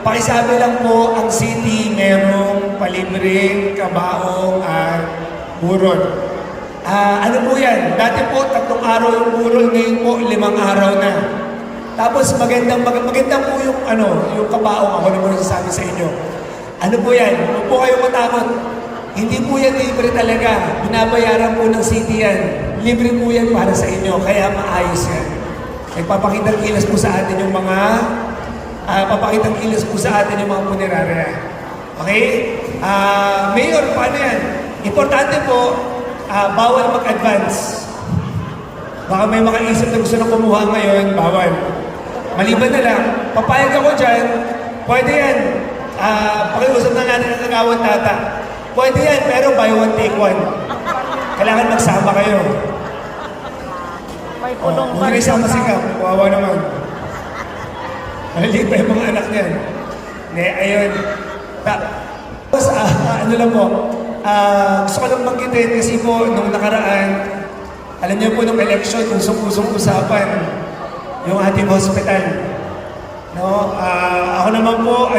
pakisabi lang po, ang city merong palibreng kabaong at burol. Ano po yan? Dati po, 3 araw yung burol, ngayon po, 5 araw na. Tapos magandang po yung, yung kabaong, ako naman sasabi sa inyo. Ano po yan? Huwag po kayong matakot. Hindi po yan libre talaga. Binabayaran po ng city yan. Libre po yan para sa inyo, kaya maayos yan. Nagpapakitang kilos po sa atin yung mga punerarya. Okay? Mayor, paano yan? Importante po, bawal mag-advance. Baka may mga isip na gusto na kumuha ngayon, bawal. Maliban na lang, papayag ako dyan, pwede yan. Pakiusap na natin ang nagawang tata. Pwede yan, pero buy one, take one. Kailangan magsama kayo. May pulong Huwag na isang masikap, kawawa naman. Maliit pa yung mga anak niyan. Ayun. Tapos, ano lang po, gusto ko lang banggitin kasi po, nung nakaraan, alam niyo po nung election, usong-usong usapan, yung ating hospital. No? Ako naman po,